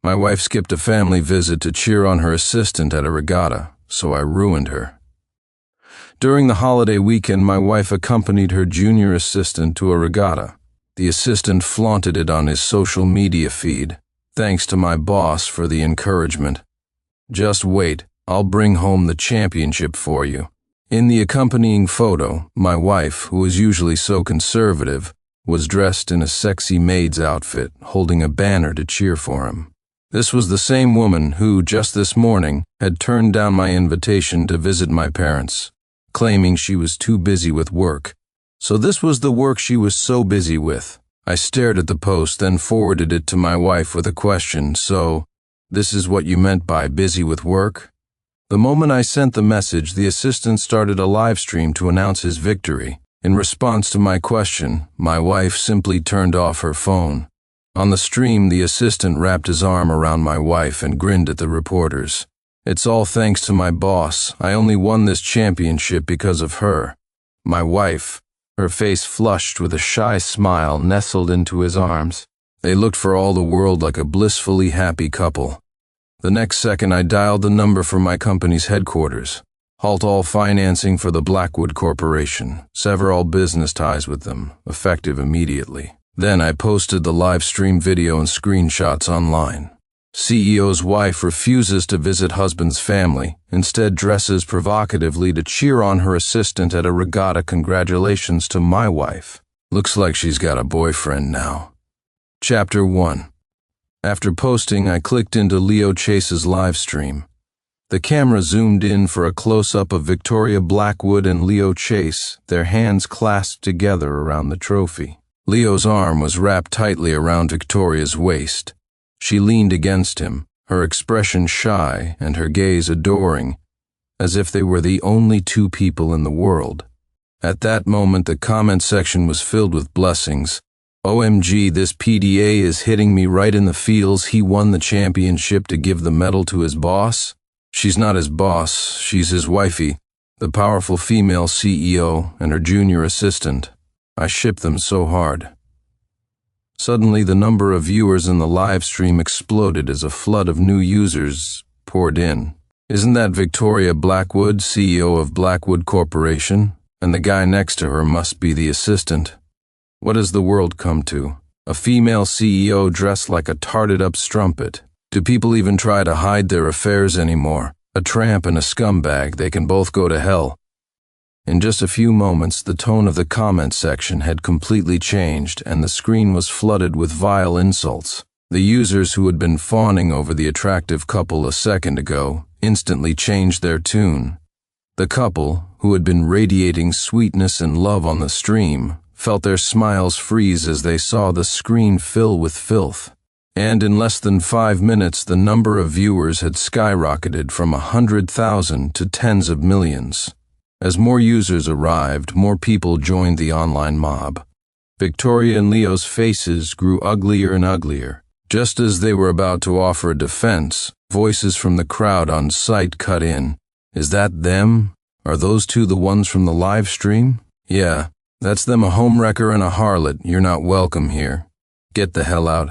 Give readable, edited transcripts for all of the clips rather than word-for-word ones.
My wife skipped a family visit to cheer on her assistant at a regatta, so I ruined her. During the holiday weekend, my wife accompanied her junior assistant to a regatta. The assistant flaunted it on his social media feed. Thanks to my boss for the encouragement. Just wait, I'll bring home the championship for you. In the accompanying photo, my wife, who is usually so conservative, was dressed in a sexy maid's outfit, holding a banner to cheer for him. This was the same woman who, just this morning, had turned down my invitation to visit my parents, claiming she was too busy with work. So this was the work she was so busy with. I stared at the post, then forwarded it to my wife with a question. So, this is what you meant by busy with work? The moment I sent the message, the assistant started a live stream to announce his victory. In response to my question, my wife simply turned off her phone. On the stream, the assistant wrapped his arm around my wife and grinned at the reporters. It's all thanks to my boss. I only won this championship because of her. My wife, her face flushed with a shy smile, nestled into his arms. They looked for all the world like a blissfully happy couple. The next second, I dialed the number for my company's headquarters. Halt all financing for the Blackwood Corporation. Sever all business ties with them, effective immediately. Then I posted the live stream video and screenshots online. CEO's wife refuses to visit husband's family, instead dresses provocatively to cheer on her assistant at a regatta. Congratulations to my wife. Looks like she's got a boyfriend now. Chapter 1. After posting, I clicked into Leo Chase's live stream. The camera zoomed in for a close-up of Victoria Blackwood and Leo Chase, their hands clasped together around the trophy. Leo's arm was wrapped tightly around Victoria's waist. She leaned against him, her expression shy and her gaze adoring, as if they were the only two people in the world. At that moment, the comment section was filled with blessings. OMG, this PDA is hitting me right in the feels. He won the championship to give the medal to his boss? She's not his boss, she's his wifey, the powerful female CEO and her junior assistant. I ship them so hard. Suddenly, the number of viewers in the live stream exploded as a flood of new users poured in. Isn't that Victoria Blackwood, CEO of Blackwood Corporation? And the guy next to her must be the assistant. What has the world come to? A female CEO dressed like a tarted-up strumpet. Do people even try to hide their affairs anymore? A tramp and a scumbag, they can both go to hell. In just a few moments, the tone of the comment section had completely changed, and the screen was flooded with vile insults. The users who had been fawning over the attractive couple a second ago instantly changed their tune. The couple, who had been radiating sweetness and love on the stream, felt their smiles freeze as they saw the screen fill with filth. And in less than 5 minutes, the number of viewers had skyrocketed from 100,000 to tens of millions. As more users arrived, more people joined the online mob. Victoria and Leo's faces grew uglier and uglier. Just as they were about to offer a defense, voices from the crowd on site cut in. Is that them? Are those two the ones from the live stream? Yeah. That's them, a homewrecker and a harlot. You're not welcome here. Get the hell out.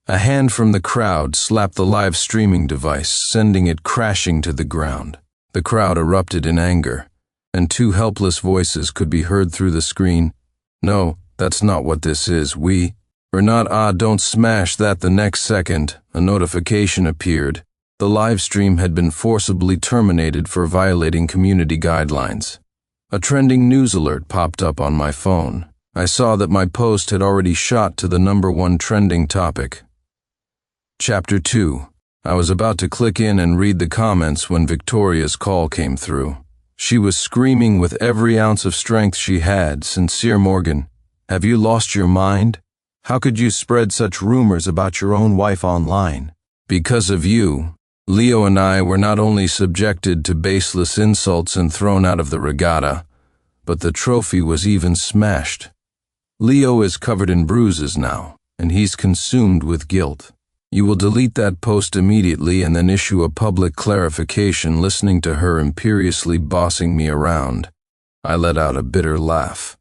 A hand from the crowd slapped the live streaming device, sending it crashing to the ground. The crowd erupted in anger, and two helpless voices could be heard through the screen. No, that's not what this is. We're not. Don't smash that. The next second, a notification appeared. The live stream had been forcibly terminated for violating community guidelines. A trending news alert popped up on my phone. I saw that my post had already shot to the #1 trending topic. Chapter 2. I was about to click in and read the comments when Victoria's call came through. She was screaming with every ounce of strength she had. Sincere Morgan, have you lost your mind? How could you spread such rumors about your own wife online? Because of you, Leo and I were not only subjected to baseless insults and thrown out of the regatta, but the trophy was even smashed. Leo is covered in bruises now, and he's consumed with guilt. You will delete that post immediately and then issue a public clarification, listening to her imperiously bossing me around. I let out a bitter laugh.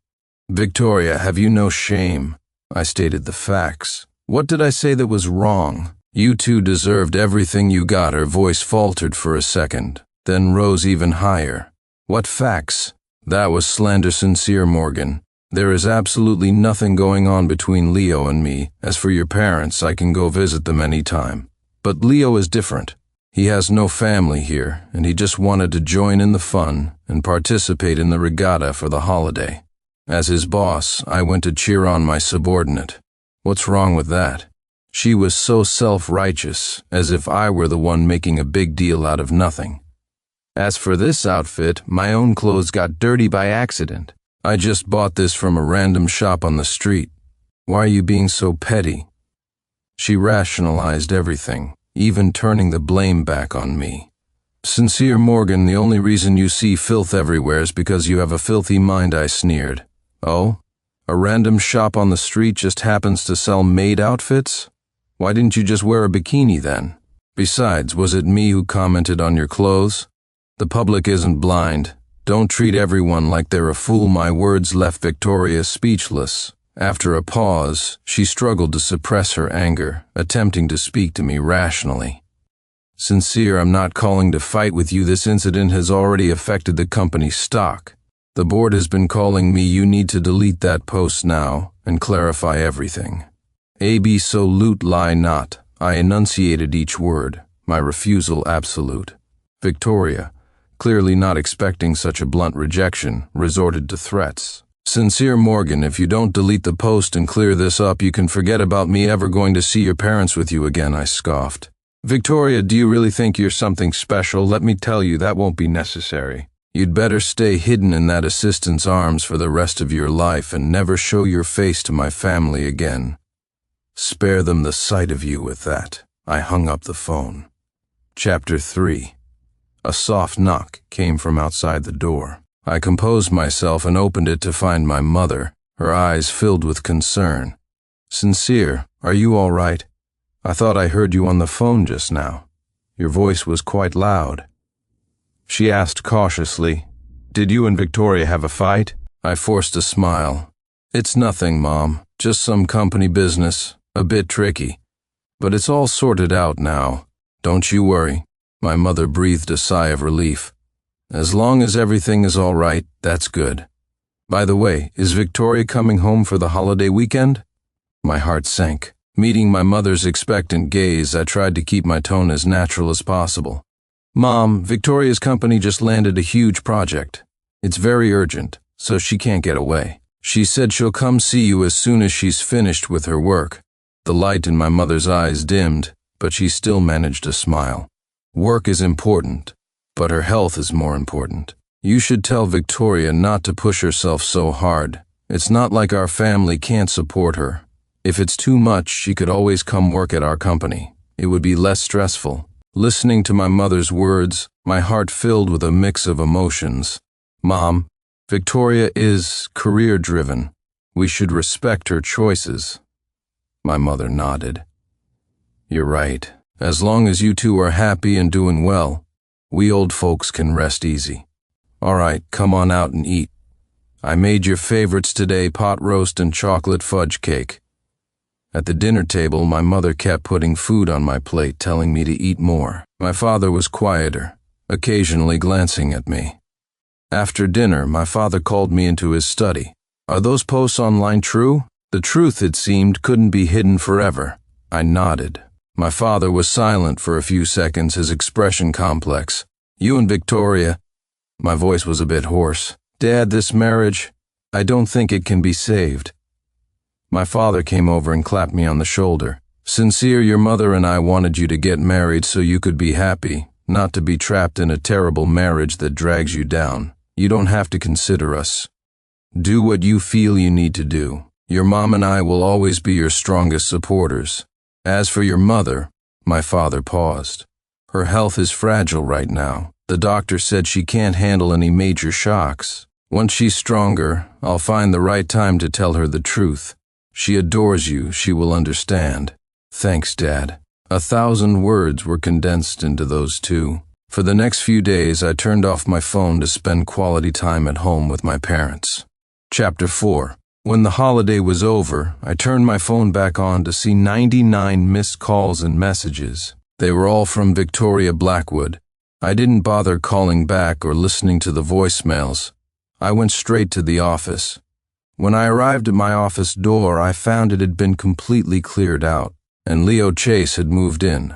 Victoria, have you no shame? I stated the facts. What did I say that was wrong? You two deserved everything you got. Her voice faltered for a second, then rose even higher. What facts? That was slander, Sincere Morgan. There is absolutely nothing going on between Leo and me. As for your parents, I can go visit them anytime. But Leo is different. He has no family here, and he just wanted to join in the fun and participate in the regatta for the holiday. As his boss, I went to cheer on my subordinate. What's wrong with that? She was so self-righteous, as if I were the one making a big deal out of nothing. As for this outfit, my own clothes got dirty by accident. I just bought this from a random shop on the street. Why are you being so petty? She rationalized everything, even turning the blame back on me. Sincere Morgan, the only reason you see filth everywhere is because you have a filthy mind, I sneered. Oh? A random shop on the street just happens to sell Maid outfits? Why didn't you just wear a bikini then? Besides, was it me who commented on your clothes? The public isn't blind. Don't treat everyone like they're a fool. My words left Victoria speechless. After a pause, she struggled to suppress her anger, attempting to speak to me rationally. Sincere, I'm not calling to fight with you. This incident has already affected the company's stock. The board has been calling me. You need to delete that post now and clarify everything. Absolute lie not. I enunciated each word, my refusal absolute. Victoria, clearly not expecting such a blunt rejection, resorted to threats. Sincere Morgan, if you don't delete the post and clear this up, you can forget about me ever going to see your parents with you again, I scoffed. Victoria, do you really think you're something special? Let me tell you, that won't be necessary. You'd better stay hidden in that assistant's arms for the rest of your life and never show your face to my family again. Spare them the sight of you with that. I hung up the phone. Chapter 3. A soft knock came from outside the door. I composed myself and opened it to find my mother, her eyes filled with concern. Sincere, are you all right? I thought I heard you on the phone just now. Your voice was quite loud. She asked cautiously, Did you and Victoria have a fight? I forced a smile. It's nothing, Mom. Just some company business. A bit tricky. But it's all sorted out now. Don't you worry. My mother breathed a sigh of relief. As long as everything is all right, that's good. By the way, is Victoria coming home for the holiday weekend? My heart sank. Meeting my mother's expectant gaze, I tried to keep my tone as natural as possible. Mom, Victoria's company just landed a huge project. It's very urgent, so she can't get away. She said she'll come see you as soon as she's finished with her work. The light in my mother's eyes dimmed, but she still managed to smile. Work is important, but her health is more important. You should tell Victoria not to push herself so hard. It's not like our family can't support her. If it's too much, she could always come work at our company. It would be less stressful. Listening to my mother's words, my heart filled with a mix of emotions. Mom, Victoria is career-driven. We should respect her choices. My mother nodded. You're right. As long as you two are happy and doing well, we old folks can rest easy. All right, come on out and eat. I made your favorites today, pot roast and chocolate fudge cake. At the dinner table, my mother kept putting food on my plate, telling me to eat more. My father was quieter, occasionally glancing at me. After dinner, my father called me into his study. Are those posts online true? The truth, it seemed, couldn't be hidden forever. I nodded. My father was silent for a few seconds, his expression complex. You and Victoria. My voice was a bit hoarse. Dad, this marriage, I don't think it can be saved. My father came over and clapped me on the shoulder. Sincere, your mother and I wanted you to get married so you could be happy, not to be trapped in a terrible marriage that drags you down. You don't have to consider us. Do what you feel you need to do. Your mom and I will always be your strongest supporters. As for your mother, my father paused. Her health is fragile right now. The doctor said she can't handle any major shocks. Once she's stronger, I'll find the right time to tell her the truth. She adores you, she will understand. Thanks, Dad. 1,000 words were condensed into those two. For the next few days, I turned off my phone to spend quality time at home with my parents. Chapter 4. When the holiday was over, I turned my phone back on to see 99 missed calls and messages. They were all from Victoria Blackwood. I didn't bother calling back or listening to the voicemails. I went straight to the office. When I arrived at my office door, I found it had been completely cleared out, and Leo Chase had moved in.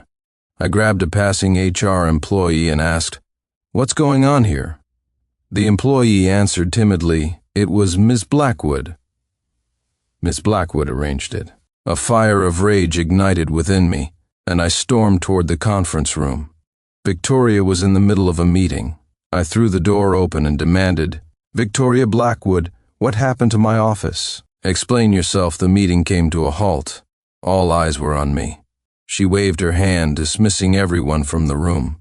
I grabbed a passing HR employee and asked, "What's going on here?" The employee answered timidly, "It was Miss Blackwood." Miss Blackwood arranged it. A fire of rage ignited within me, and I stormed toward the conference room. Victoria was in the middle of a meeting. I threw the door open and demanded, "Victoria Blackwood, what happened to my office? Explain yourself." The meeting came to a halt. All eyes were on me. She waved her hand, dismissing everyone from the room.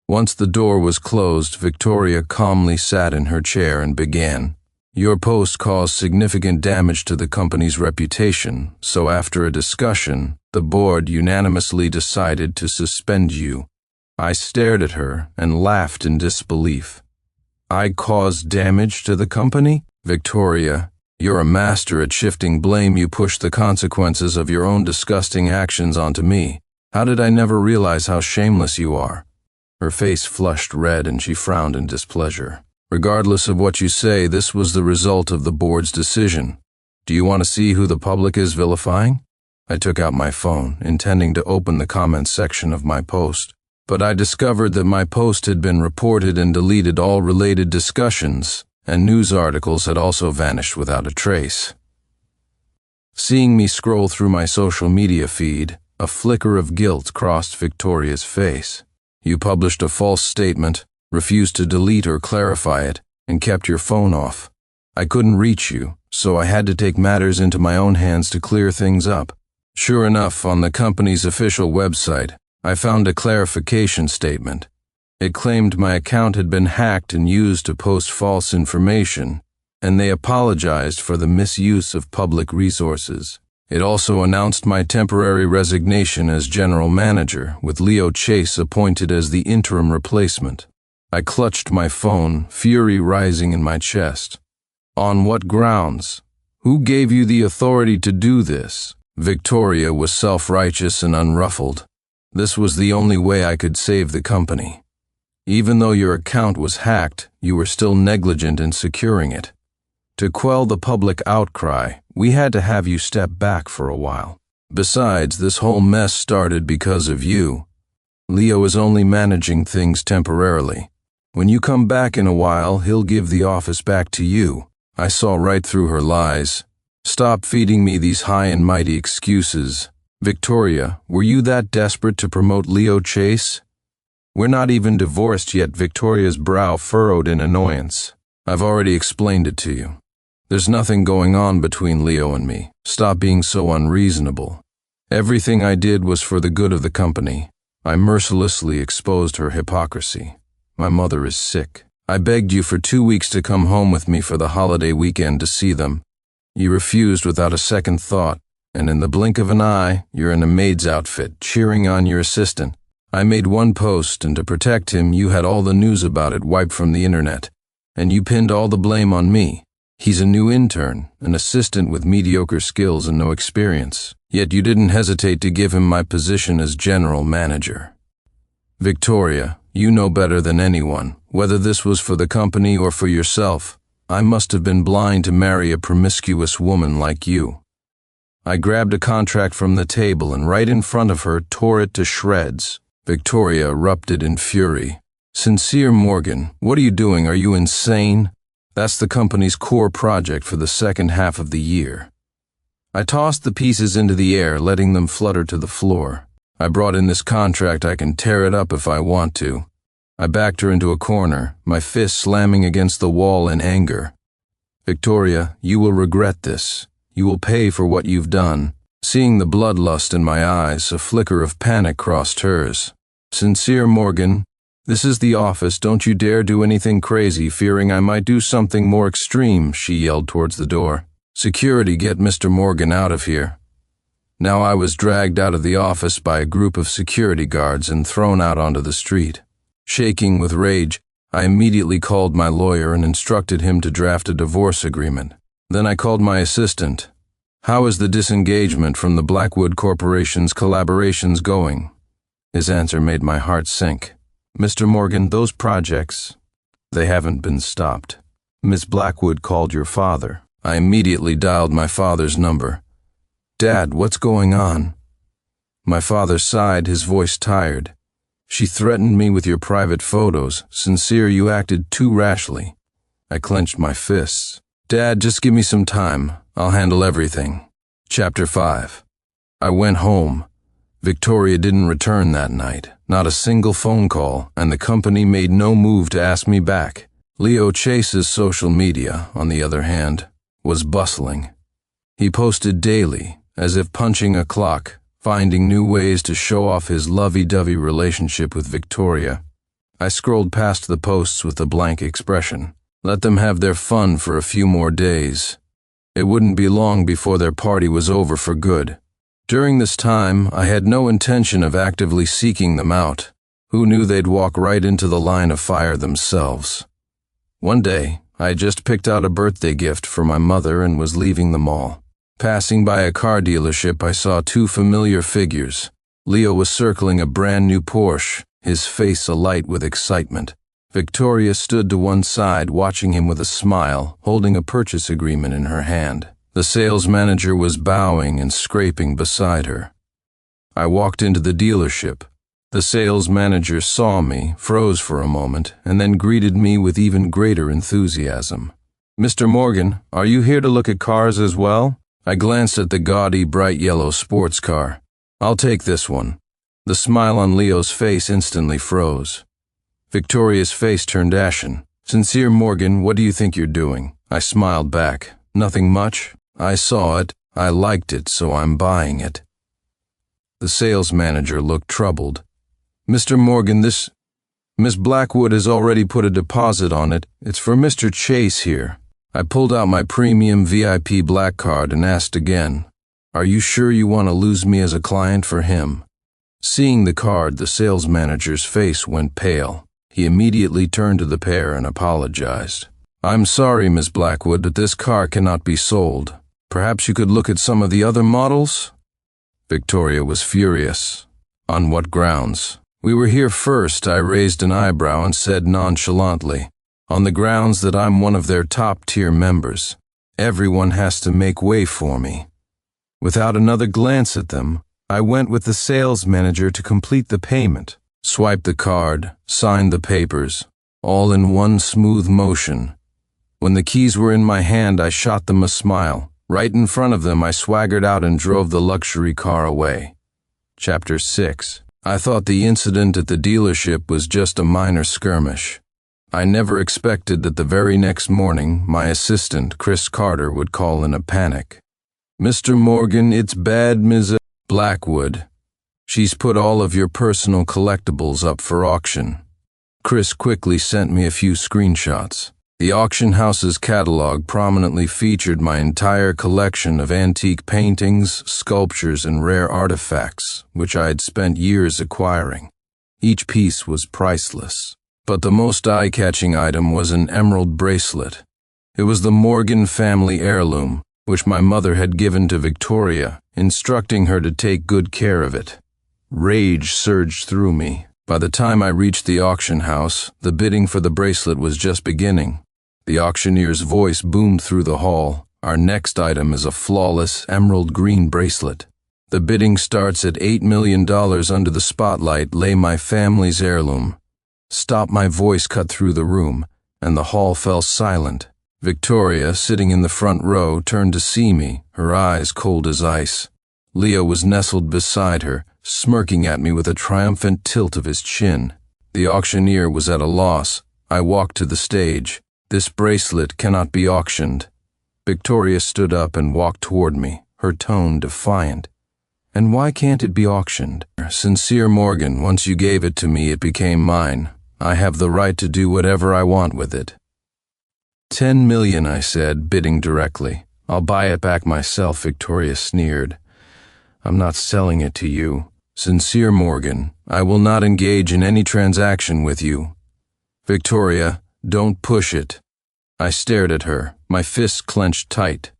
Once the door was closed, Victoria calmly sat in her chair and began, "Your post caused significant damage to the company's reputation, so after a discussion, the board unanimously decided to suspend you." I stared at her and laughed in disbelief. "I caused damage to the company? Victoria, you're a master at shifting blame. You push the consequences of your own disgusting actions onto me. How did I never realize how shameless you are?" Her face flushed red and she frowned in displeasure. "Regardless of what you say, this was the result of the board's decision. Do you want to see who the public is vilifying?" I took out my phone, intending to open the comments section of my post, but I discovered that my post had been reported and deleted. All related discussions and news articles had also vanished without a trace. Seeing me scroll through my social media feed, a flicker of guilt crossed Victoria's face. "You published a false statement, refused to delete or clarify it, and kept your phone off. I couldn't reach you, so I had to take matters into my own hands to clear things up." Sure enough, on the company's official website, I found a clarification statement. It claimed my account had been hacked and used to post false information, and they apologized for the misuse of public resources. It also announced my temporary resignation as general manager, with Leo Chase appointed as the interim replacement. I clutched my phone, fury rising in my chest. "On what grounds? Who gave you the authority to do this?" Victoria was self-righteous and unruffled. "This was the only way I could save the company. Even though your account was hacked, you were still negligent in securing it. To quell the public outcry, we had to have you step back for a while. Besides, this whole mess started because of you. Leo is only managing things temporarily. When you come back in a while, he'll give the office back to you." I saw right through her lies. "Stop feeding me these high and mighty excuses. Victoria, were you that desperate to promote Leo Chase? We're not even divorced yet." Victoria's brow furrowed in annoyance. "I've already explained it to you. There's nothing going on between Leo and me. Stop being so unreasonable. Everything I did was for the good of the company." I mercilessly exposed her hypocrisy. "My mother is sick. I begged you for 2 weeks to come home with me for the holiday weekend to see them. You refused without a second thought, and in the blink of an eye, you're in a maid's outfit, cheering on your assistant. I made one post, and to protect him, you had all the news about it wiped from the internet, and you pinned all the blame on me. He's a new intern, an assistant with mediocre skills and no experience, yet you didn't hesitate to give him my position as general manager. Victoria, you know better than anyone, whether this was for the company or for yourself. I must have been blind to marry a promiscuous woman like you." I grabbed a contract from the table and right in front of her tore it to shreds. Victoria erupted in fury. "Sincere Morgan, what are you doing? Are you insane? That's the company's core project for the second half of the year." I tossed the pieces into the air, letting them flutter to the floor. "I brought in this contract. I can tear it up if I want to." I backed her into a corner, my fist slamming against the wall in anger. "Victoria, you will regret this. You will pay for what you've done." Seeing the bloodlust in my eyes, a flicker of panic crossed hers. "Sincere Morgan, this is the office. Don't you dare do anything crazy, fearing I might do something more extreme," she yelled towards the door. "Security, get Mr. Morgan out of here." Now I was dragged out of the office by a group of security guards and thrown out onto the street. Shaking with rage, I immediately called my lawyer and instructed him to draft a divorce agreement. Then I called my assistant. "How is the disengagement from the Blackwood Corporation's collaborations going?" His answer made my heart sink. "Mr. Morgan, those projects, they haven't been stopped. Miss Blackwood called your father." I immediately dialed my father's number. "Dad, what's going on?" My father sighed, his voice tired. "She threatened me with your private photos. Sincere, you acted too rashly." I clenched my fists. "Dad, just give me some time. I'll handle everything." Chapter 5. I went home. Victoria didn't return that night, not a single phone call, and the company made no move to ask me back. Leo Chase's social media, on the other hand, was bustling. He posted daily, as if punching a clock, finding new ways to show off his lovey-dovey relationship with Victoria. I scrolled past the posts with a blank expression. Let them have their fun for a few more days. It wouldn't be long before their party was over for good. During this time, I had no intention of actively seeking them out. Who knew they'd walk right into the line of fire themselves? One day, I had just picked out a birthday gift for my mother and was leaving the mall. Passing by a car dealership, I saw two familiar figures. Leo was circling a brand new Porsche, his face alight with excitement. Victoria stood to one side, watching him with a smile, holding a purchase agreement in her hand. The sales manager was bowing and scraping beside her. I walked into the dealership. The sales manager saw me, froze for a moment, and then greeted me with even greater enthusiasm. "Mr. Morgan, are you here to look at cars as well?" I glanced at the gaudy, bright yellow sports car. "I'll take this one." The smile on Leo's face instantly froze. Victoria's face turned ashen. "Sincere, Morgan, what do you think you're doing?" I smiled back. "Nothing much. I saw it. I liked it, so I'm buying it." The sales manager looked troubled. "Mr. Morgan, Miss Blackwood has already put a deposit on it. It's for Mr. Chase here." I pulled out my premium VIP black card and asked again, "Are you sure you want to lose me as a client for him?" Seeing the card, the sales manager's face went pale. He immediately turned to the pair and apologized. "I'm sorry, Miss Blackwood, but this car cannot be sold. Perhaps you could look at some of the other models?" Victoria was furious. "On what grounds?" "We were here first," I raised an eyebrow and said nonchalantly. "On the grounds that I'm one of their top-tier members. Everyone has to make way for me." Without another glance at them, I went with the sales manager to complete the payment, swiped the card, signed the papers, all in one smooth motion. When the keys were in my hand, I shot them a smile. Right in front of them, I swaggered out and drove the luxury car away. Chapter 6. I thought the incident at the dealership was just a minor skirmish. I never expected that the very next morning, my assistant, Chris Carter, would call in a panic. "Mr. Morgan, it's bad, Ms. Blackwood. She's put all of your personal collectibles up for auction." Chris quickly sent me a few screenshots. The auction house's catalog prominently featured my entire collection of antique paintings, sculptures, and rare artifacts, which I had spent years acquiring. Each piece was priceless. But the most eye-catching item was an emerald bracelet. It was the Morgan family heirloom, which my mother had given to Victoria, instructing her to take good care of it. Rage surged through me. By the time I reached the auction house, the bidding for the bracelet was just beginning. The auctioneer's voice boomed through the hall. "Our next item is a flawless emerald green bracelet. The bidding starts at $8 million. Under the spotlight lay my family's heirloom." Stop! My voice cut through the room, and the hall fell silent. Victoria, sitting in the front row, turned to see me, her eyes cold as ice. Leo was nestled beside her, smirking at me with a triumphant tilt of his chin. The auctioneer was at a loss. I walked to the stage. "This bracelet cannot be auctioned." Victoria stood up and walked toward me, her tone defiant. "And why can't it be auctioned?" "Sincere, Morgan, once you gave it to me, it became mine. I have the right to do whatever I want with it." $10 million, I said, bidding directly. "I'll buy it back myself," Victoria sneered. "I'm not selling it to you." "Sincere, Morgan, I will not engage in any transaction with you." "Victoria, don't push it." I stared at her, my fists clenched tight.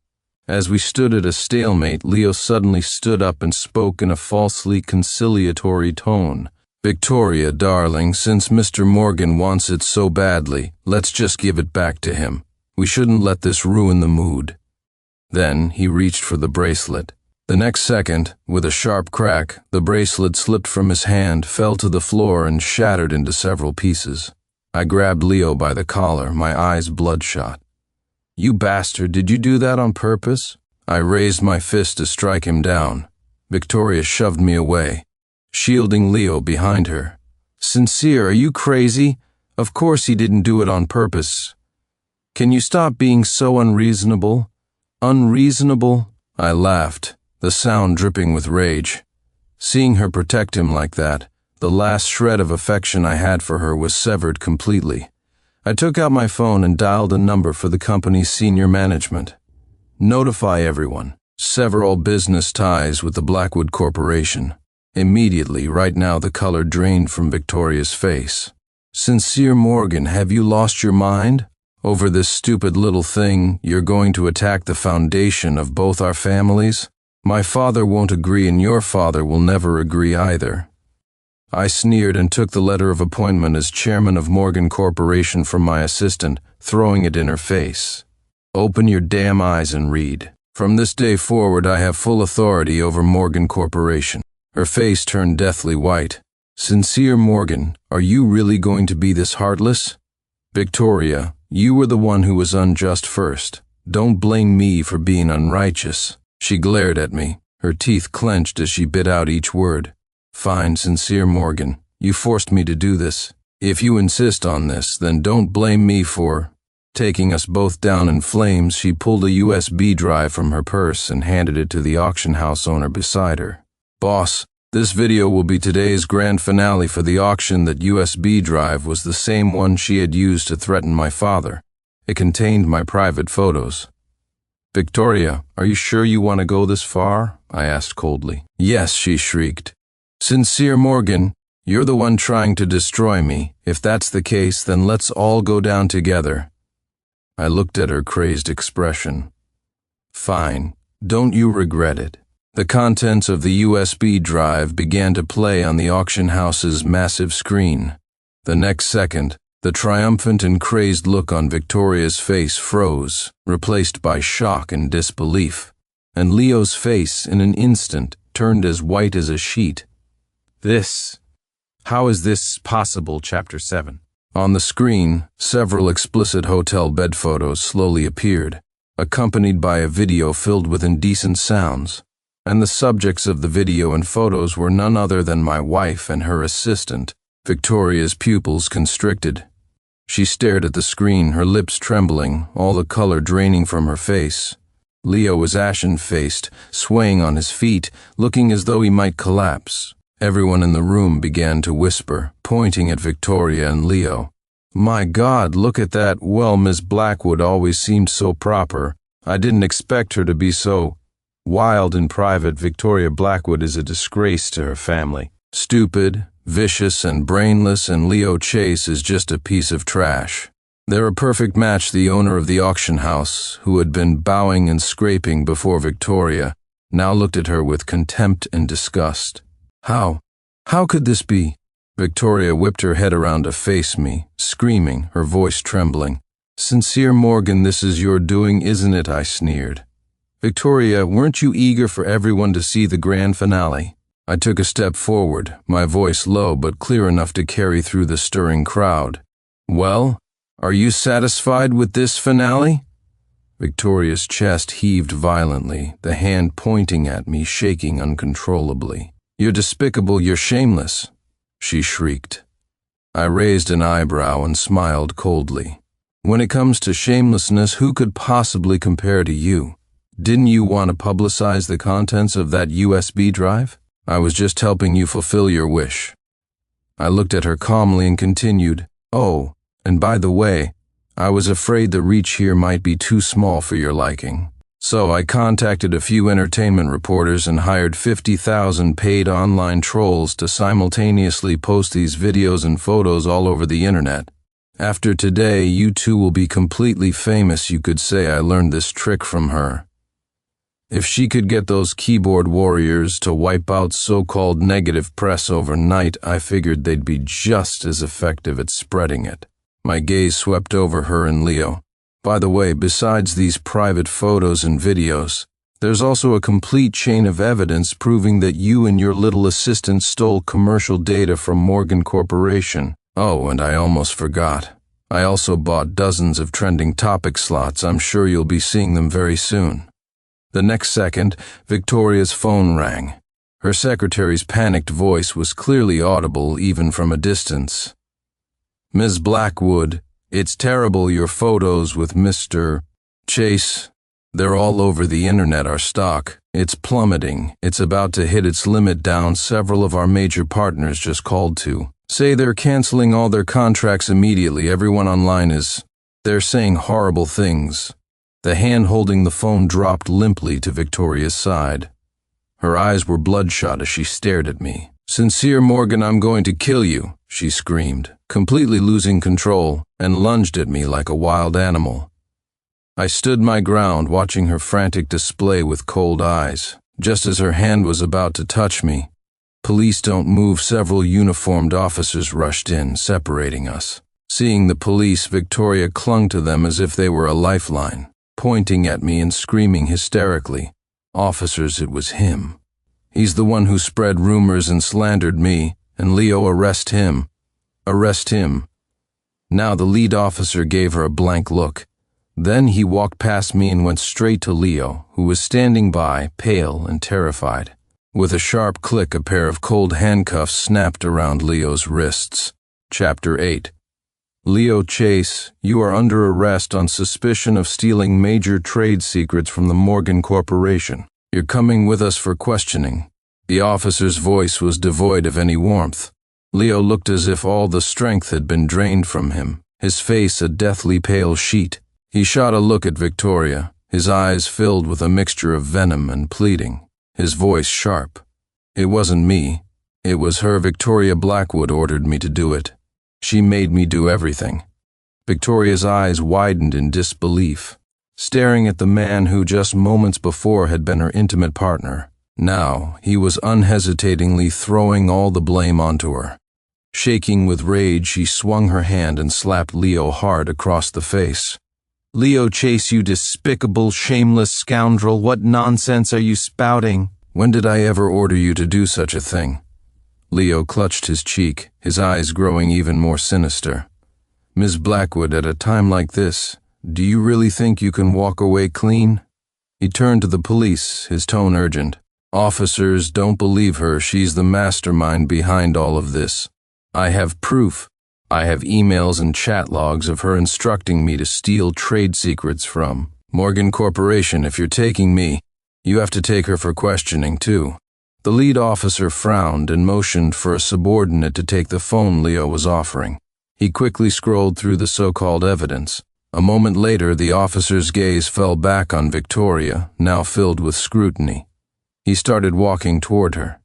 As we stood at a stalemate, Leo suddenly stood up and spoke in a falsely conciliatory tone. "Victoria, darling, since Mr. Morgan wants it so badly, let's just give it back to him. We shouldn't let this ruin the mood." Then he reached for the bracelet. The next second, with a sharp crack, the bracelet slipped from his hand, fell to the floor, and shattered into several pieces. I grabbed Leo by the collar, my eyes bloodshot. "You bastard, did you do that on purpose?" I raised my fist to strike him down. Victoria shoved me away, shielding Leo behind her. "Sincere, are you crazy? Of course he didn't do it on purpose. Can you stop being so unreasonable?" "Unreasonable?" I laughed, the sound dripping with rage. Seeing her protect him like that, the last shred of affection I had for her was severed completely. I took out my phone and dialed a number for the company's senior management. "Notify everyone. Sever all business ties with the Blackwood Corporation." Immediately, right now, the color drained from Victoria's face. "Sincere Morgan, have you lost your mind? Over this stupid little thing, you're going to attack the foundation of both our families? My father won't agree, and your father will never agree either." I sneered and took the letter of appointment as chairman of Morgan Corporation from my assistant, throwing it in her face. "Open your damn eyes and read. From this day forward, I have full authority over Morgan Corporation." Her face turned deathly white. "Sincere Morgan, are you really going to be this heartless? Victoria, you were the one who was unjust first. Don't blame me for being unrighteous." She glared at me, her teeth clenched as she bit out each word. "Fine, Sincere Morgan, you forced me to do this. If you insist on this, then don't blame me for—" Taking us both down in flames, she pulled a USB drive from her purse and handed it to the auction house owner beside her. "Boss, this video will be today's grand finale for the auction. That USB drive was the same one she had used to threaten my father. It contained my private photos." "Victoria, are you sure you want to go this far?" I asked coldly. "Yes," she shrieked. "Sincere Morgan, you're the one trying to destroy me. If that's the case, then let's all go down together." I looked at her crazed expression. "Fine. Don't you regret it?" The contents of the USB drive began to play on the auction house's massive screen. The next second, the triumphant and crazed look on Victoria's face froze, replaced by shock and disbelief, and Leo's face, in an instant, turned as white as a sheet. How is this possible? Chapter 7. On the screen, several explicit hotel bed photos slowly appeared, accompanied by a video filled with indecent sounds. And the subjects of the video and photos were none other than my wife and her assistant. Victoria's pupils constricted. She stared at the screen, her lips trembling, all the color draining from her face. Leo was ashen-faced, swaying on his feet, looking as though he might collapse. Everyone in the room began to whisper, pointing at Victoria and Leo. "My God, look at that. Well, Miss Blackwood always seemed so proper. I didn't expect her to be so wild in private. Victoria Blackwood is a disgrace to her family. Stupid, vicious, and brainless, and Leo Chase is just a piece of trash." They're a perfect match. The owner of the auction house, who had been bowing and scraping before Victoria, now looked at her with contempt and disgust. How could this be?" Victoria whipped her head around to face me, screaming, her voice trembling. "Sincere Morgan, this is your doing, isn't it?" I sneered. "Victoria, weren't you eager for everyone to see the grand finale?" I took a step forward, my voice low but clear enough to carry through the stirring crowd. "Well, are you satisfied with this finale?" Victoria's chest heaved violently, the hand pointing at me, shaking uncontrollably. "You're despicable, you're shameless," she shrieked. I raised an eyebrow and smiled coldly. "When it comes to shamelessness, who could possibly compare to you? Didn't you want to publicize the contents of that USB drive? I was just helping you fulfill your wish." I looked at her calmly and continued, "Oh, and by the way, I was afraid the reach here might be too small for your liking. So I contacted a few entertainment reporters and hired 50,000 paid online trolls to simultaneously post these videos and photos all over the internet. After today, you two will be completely famous. You could say I learned this trick from her. If she could get those keyboard warriors to wipe out so-called negative press overnight, I figured they'd be just as effective at spreading it. My gaze swept over her and Leo. By the way, besides these private photos and videos, there's also a complete chain of evidence proving that you and your little assistant stole commercial data from Morgan Corporation. Oh, and I almost forgot. I also bought dozens of trending topic slots. I'm sure you'll be seeing them very soon. The next second, Victoria's phone rang. Her secretary's panicked voice was clearly audible even from a distance. "Ms. Blackwood, it's terrible, your photos with Mr. Chase. They're all over the internet. Our stock, it's plummeting. It's about to hit its limit down. Several of our major partners just called to say they're canceling all their contracts immediately. Everyone online they're saying horrible things." The hand holding the phone dropped limply to Victoria's side. Her eyes were bloodshot as she stared at me. "Sincere Morgan, I'm going to kill you," she screamed, completely losing control, and lunged at me like a wild animal. I stood my ground, watching her frantic display with cold eyes. Just as her hand was about to touch me, "Police don't move." Several uniformed officers rushed in, separating us. Seeing the police, Victoria clung to them as if they were a lifeline, pointing at me and screaming hysterically. "Officers, it was him. He's the one who spread rumors and slandered me, and Leo, arrest him. Arrest him." Now the lead officer gave her a blank look. Then he walked past me and went straight to Leo, who was standing by, pale and terrified. With a sharp click, a pair of cold handcuffs snapped around Leo's wrists. Chapter 8. Leo Chase, you are under arrest on suspicion of stealing major trade secrets from the Morgan Corporation. You're coming with us for questioning. The officer's voice was devoid of any warmth. Leo looked as if all the strength had been drained from him, his face a deathly pale sheet. He shot a look at Victoria, his eyes filled with a mixture of venom and pleading, his voice sharp. "It wasn't me. It was her. Victoria Blackwood ordered me to do it. She made me do everything." Victoria's eyes widened in disbelief, staring at the man who just moments before had been her intimate partner. Now, he was unhesitatingly throwing all the blame onto her. Shaking with rage, she swung her hand and slapped Leo hard across the face. "Leo Chase, you despicable, shameless scoundrel, what nonsense are you spouting? When did I ever order you to do such a thing?" Leo clutched his cheek, his eyes growing even more sinister. "Ms. Blackwood, at a time like this, do you really think you can walk away clean?" He turned to the police, his tone urgent. "Officers, don't believe her. She's the mastermind behind all of this. I have proof. I have emails and chat logs of her instructing me to steal trade secrets from Morgan Corporation. If you're taking me, you have to take her for questioning too." The lead officer frowned and motioned for a subordinate to take the phone Leo was offering. He quickly scrolled through the so-called evidence. A moment later, the officer's gaze fell back on Victoria, now filled with scrutiny. He started walking toward her.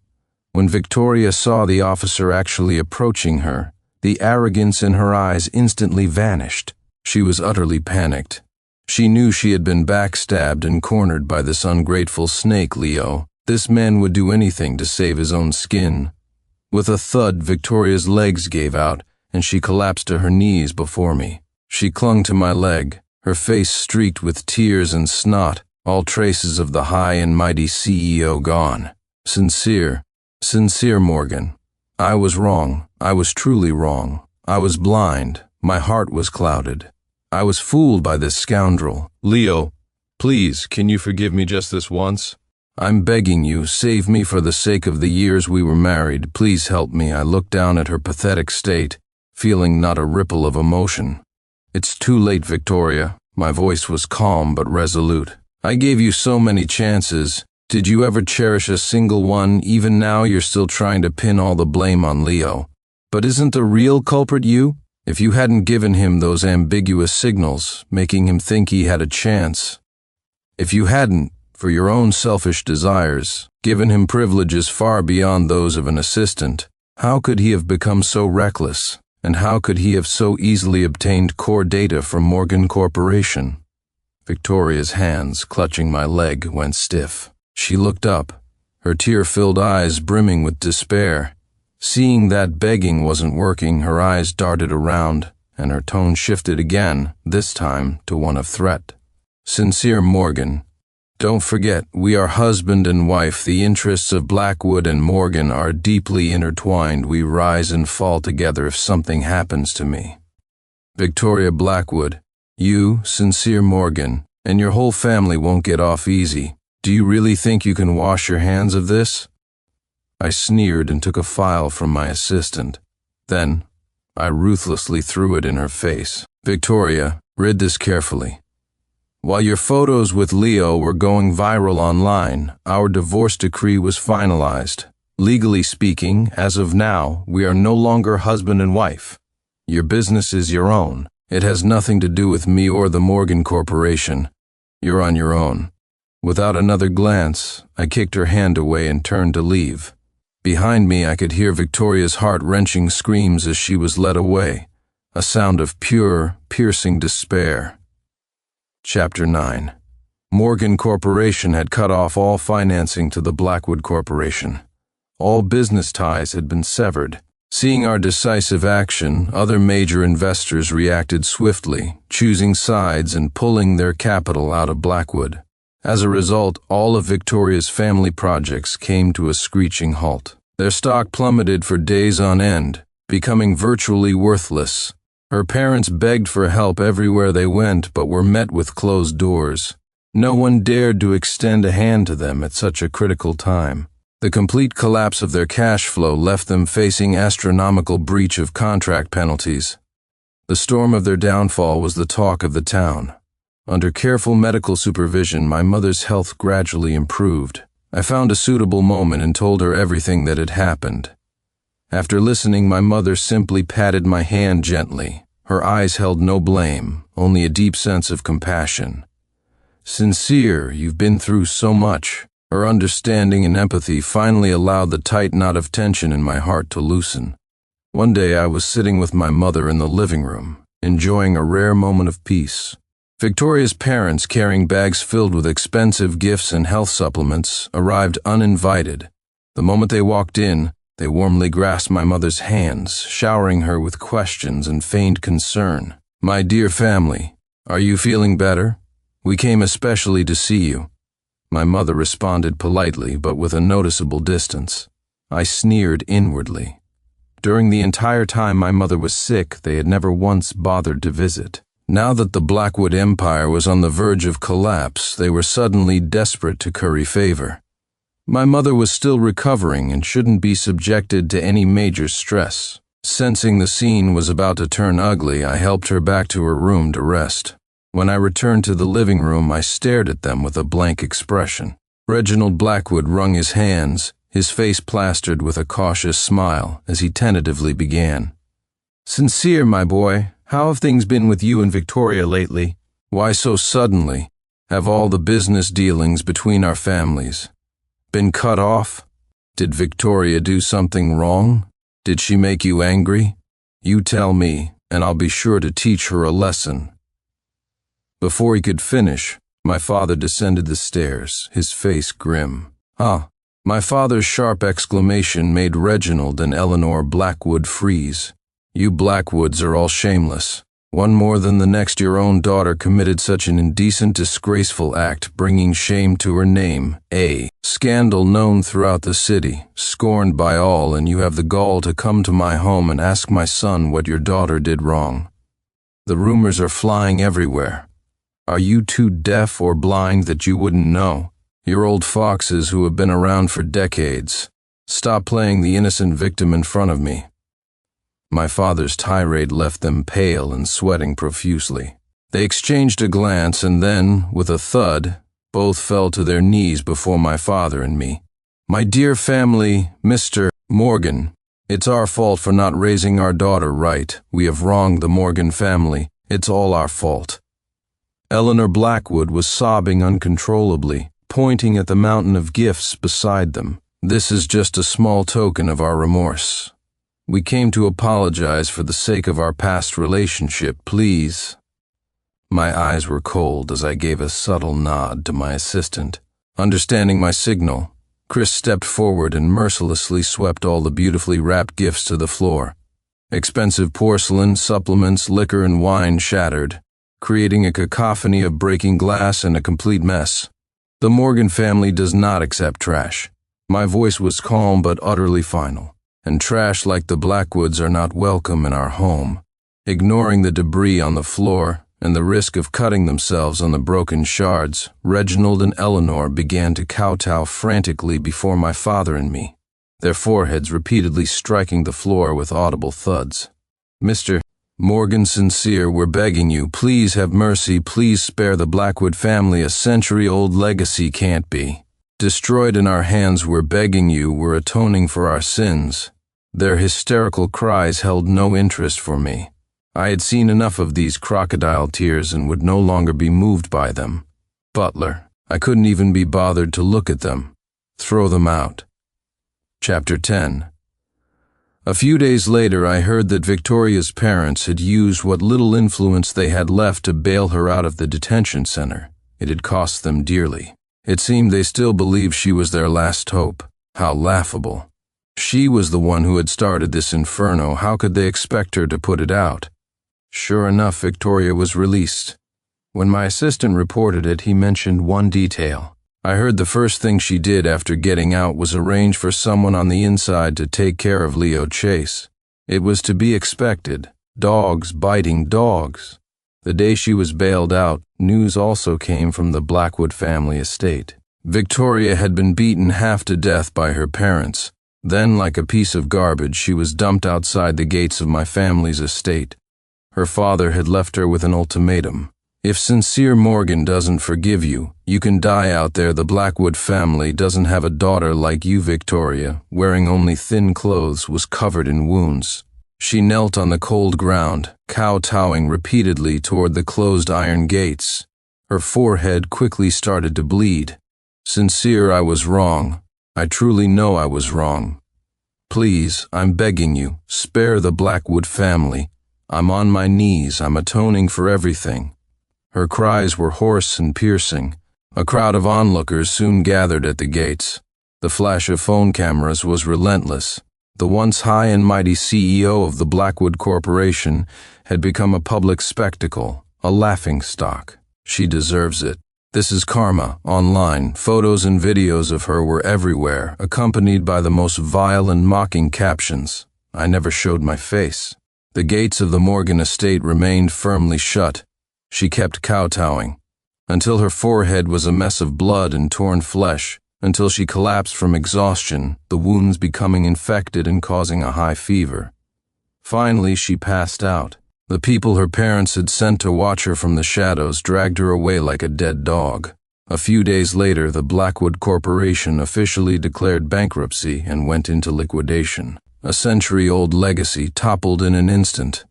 When Victoria saw the officer actually approaching her, the arrogance in her eyes instantly vanished. She was utterly panicked. She knew she had been backstabbed and cornered by this ungrateful snake, Leo. This man would do anything to save his own skin. With a thud, Victoria's legs gave out, and she collapsed to her knees before me. She clung to my leg, her face streaked with tears and snot, all traces of the high and mighty CEO gone. Sincere Morgan. I was wrong. I was truly wrong. I was blind. My heart was clouded. I was fooled by this scoundrel. Leo, please, can you forgive me just this once? I'm begging you, save me for the sake of the years we were married. Please help me." I looked down at her pathetic state, feeling not a ripple of emotion. "It's too late, Victoria." My voice was calm but resolute. "I gave you so many chances. Did you ever cherish a single one? Even now you're still trying to pin all the blame on Leo. But isn't the real culprit you? If you hadn't given him those ambiguous signals, making him think he had a chance. If you hadn't, for your own selfish desires, given him privileges far beyond those of an assistant, how could he have become so reckless? And how could he have so easily obtained core data from Morgan Corporation? Victoria's hands, clutching my leg, went stiff. She looked up, her tear-filled eyes brimming with despair. Seeing that begging wasn't working, her eyes darted around, and her tone shifted again, this time to one of threat. "Sincere Morgan, don't forget, we are husband and wife. The interests of Blackwood and Morgan are deeply intertwined. We rise and fall together if something happens to me. Victoria Blackwood, you, Sincere Morgan, and your whole family won't get off easy. Do you really think you can wash your hands of this?" I sneered and took a file from my assistant. Then, I ruthlessly threw it in her face. "Victoria, read this carefully. While your photos with Leo were going viral online, our divorce decree was finalized. Legally speaking, as of now, we are no longer husband and wife. Your business is your own. It has nothing to do with me or the Morgan Corporation. You're on your own." Without another glance, I kicked her hand away and turned to leave. Behind me, I could hear Victoria's heart-wrenching screams as she was led away, a sound of pure, piercing despair. Chapter 9. Morgan Corporation had cut off all financing to the Blackwood Corporation. All business ties had been severed. Seeing our decisive action, other major investors reacted swiftly, choosing sides and pulling their capital out of Blackwood. As a result, all of Victoria's family projects came to a screeching halt. Their stock plummeted for days on end, becoming virtually worthless. Her parents begged for help everywhere they went, but were met with closed doors. No one dared to extend a hand to them at such a critical time. The complete collapse of their cash flow left them facing astronomical breach of contract penalties. The storm of their downfall was the talk of the town. Under careful medical supervision, my mother's health gradually improved. I found a suitable moment and told her everything that had happened. After listening, my mother simply patted my hand gently. Her eyes held no blame, only a deep sense of compassion. "Sincere, you've been through so much." Her understanding and empathy finally allowed the tight knot of tension in my heart to loosen. One day I was sitting with my mother in the living room, enjoying a rare moment of peace. Victoria's parents, carrying bags filled with expensive gifts and health supplements, arrived uninvited. The moment they walked in, they warmly grasped my mother's hands, showering her with questions and feigned concern. "My dear family, are you feeling better? We came especially to see you." My mother responded politely, but with a noticeable distance. I sneered inwardly. During the entire time my mother was sick, they had never once bothered to visit. Now that the Blackwood empire was on the verge of collapse, they were suddenly desperate to curry favor. My mother was still recovering and shouldn't be subjected to any major stress. Sensing the scene was about to turn ugly, I helped her back to her room to rest. When I returned to the living room, I stared at them with a blank expression. Reginald Blackwood wrung his hands, his face plastered with a cautious smile, as he tentatively began. "Sincere, my boy, how have things been with you and Victoria lately? Why so suddenly? Have all the business dealings between our families been cut off? Did Victoria do something wrong? Did she make you angry? You tell me, and I'll be sure to teach her a lesson." Before he could finish, my father descended the stairs, his face grim. "Ah!" My father's sharp exclamation made Reginald and Eleanor Blackwood freeze. "You Blackwoods are all shameless. One more than the next, your own daughter committed such an indecent, disgraceful act, bringing shame to her name, a scandal known throughout the city, scorned by all, and you have the gall to come to my home and ask my son what your daughter did wrong. The rumors are flying everywhere. Are you too deaf or blind that you wouldn't know? You're old foxes who have been around for decades. Stop playing the innocent victim in front of me." My father's tirade left them pale and sweating profusely. They exchanged a glance and then, with a thud, both fell to their knees before my father and me. "My dear family, Mr. Morgan, it's our fault for not raising our daughter right. We have wronged the Morgan family. It's all our fault." Eleanor Blackwood was sobbing uncontrollably, pointing at the mountain of gifts beside them. "This is just a small token of our remorse. We came to apologize for the sake of our past relationship, please." My eyes were cold as I gave a subtle nod to my assistant. Understanding my signal, Chris stepped forward and mercilessly swept all the beautifully wrapped gifts to the floor. Expensive porcelain, supplements, liquor, and wine shattered, creating a cacophony of breaking glass and a complete mess. "The Morgan family does not accept trash." My voice was calm but utterly final. "And trash like the Blackwoods are not welcome in our home." Ignoring the debris on the floor and the risk of cutting themselves on the broken shards, Reginald and Eleanor began to kowtow frantically before my father and me, their foreheads repeatedly striking the floor with audible thuds. "Mr. Morgan, Sincere, we're begging you, please have mercy, please spare the Blackwood family. A century-old legacy can't be destroyed in our hands. We're begging you, we're atoning for our sins." Their hysterical cries held no interest for me. I had seen enough of these crocodile tears and would no longer be moved by them. "Butler." I couldn't even be bothered to look at them. "Throw them out." Chapter 10. A few days later, I heard that Victoria's parents had used what little influence they had left to bail her out of the detention center. It had cost them dearly. It seemed they still believed she was their last hope. How laughable. She was the one who had started this inferno. How could they expect her to put it out? Sure enough, Victoria was released. When my assistant reported it, he mentioned one detail. I heard the first thing she did after getting out was arrange for someone on the inside to take care of Leo Chase. It was to be expected. Dogs biting dogs. The day she was bailed out, news also came from the Blackwood family estate. Victoria had been beaten half to death by her parents. Then, like a piece of garbage, she was dumped outside the gates of my family's estate. Her father had left her with an ultimatum. "If Sincere Morgan doesn't forgive you, you can die out there. The Blackwood family doesn't have a daughter like you." Victoria, wearing only thin clothes, was covered in wounds. She knelt on the cold ground, kowtowing repeatedly toward the closed iron gates. Her forehead quickly started to bleed. "Sincere, I was wrong. I truly know I was wrong. Please, I'm begging you, spare the Blackwood family. I'm on my knees, I'm atoning for everything." Her cries were hoarse and piercing. A crowd of onlookers soon gathered at the gates. The flash of phone cameras was relentless. The once high and mighty CEO of the Blackwood Corporation had become a public spectacle, a laughingstock. "She deserves it. This is karma." Online, photos and videos of her were everywhere, accompanied by the most vile and mocking captions. I never showed my face. The gates of the Morgan estate remained firmly shut. She kept kowtowing, until her forehead was a mess of blood and torn flesh, until she collapsed from exhaustion, the wounds becoming infected and causing a high fever. Finally, she passed out. The people her parents had sent to watch her from the shadows dragged her away like a dead dog. A few days later, the Blackwood Corporation officially declared bankruptcy and went into liquidation. A century-old legacy toppled in an instant.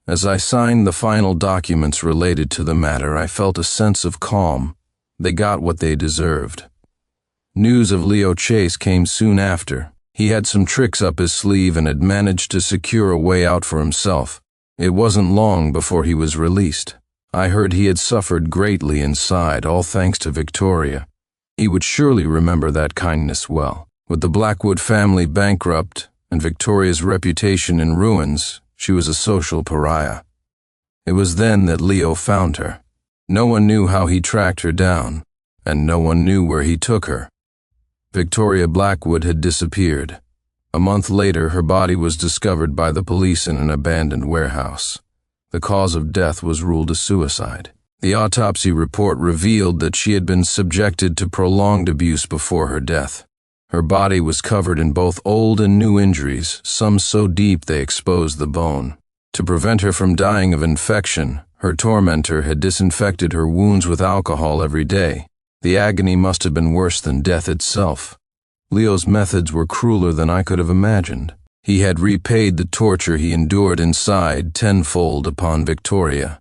As I signed the final documents related to the matter, I felt a sense of calm. They got what they deserved. News of Leo Chase came soon after. He had some tricks up his sleeve and had managed to secure a way out for himself. It wasn't long before he was released. I heard he had suffered greatly inside, all thanks to Victoria. He would surely remember that kindness well. With the Blackwood family bankrupt and Victoria's reputation in ruins, she was a social pariah. It was then that Leo found her. No one knew how he tracked her down, and no one knew where he took her. Victoria Blackwood had disappeared. A month later, her body was discovered by the police in an abandoned warehouse. The cause of death was ruled a suicide. The autopsy report revealed that she had been subjected to prolonged abuse before her death. Her body was covered in both old and new injuries, some so deep they exposed the bone. To prevent her from dying of infection, her tormentor had disinfected her wounds with alcohol every day. The agony must have been worse than death itself. Leo's methods were crueler than I could have imagined. He had repaid the torture he endured inside tenfold upon Victoria.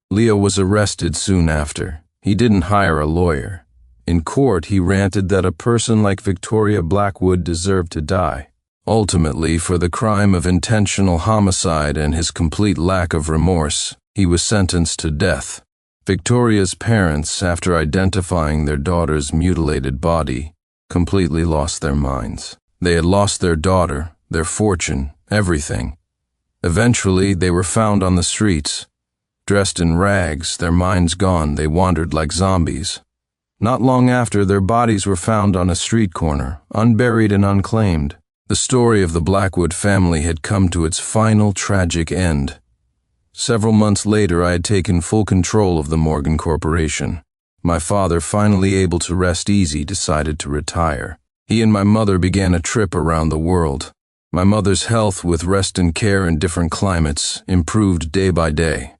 Leo was arrested soon after. He didn't hire a lawyer. In court, he ranted that a person like Victoria Blackwood deserved to die. Ultimately, for the crime of intentional homicide and his complete lack of remorse, he was sentenced to death. Victoria's parents, after identifying their daughter's mutilated body, completely lost their minds. They had lost their daughter, their fortune, everything. Eventually, they were found on the streets. Dressed in rags, their minds gone, they wandered like zombies. Not long after, their bodies were found on a street corner, unburied and unclaimed. The story of the Blackwood family had come to its final tragic end. Several months later, I had taken full control of the Morgan Corporation. My father, finally able to rest easy, decided to retire. He and my mother began a trip around the world. My mother's health, with rest and care in different climates, improved day by day.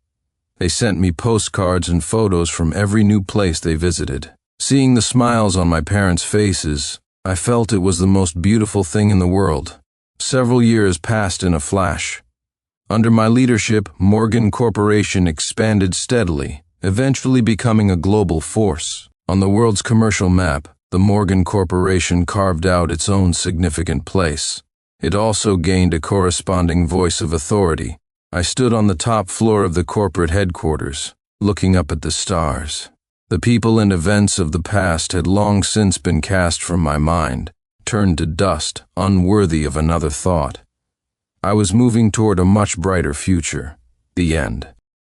They sent me postcards and photos from every new place they visited. Seeing the smiles on my parents' faces, I felt it was the most beautiful thing in the world. Several years passed in a flash. Under my leadership, Morgan Corporation expanded steadily, eventually becoming a global force. On the world's commercial map, the Morgan Corporation carved out its own significant place. It also gained a corresponding voice of authority. I stood on the top floor of the corporate headquarters, looking up at the stars. The people and events of the past had long since been cast from my mind, turned to dust, unworthy of another thought. I was moving toward a much brighter future. The end.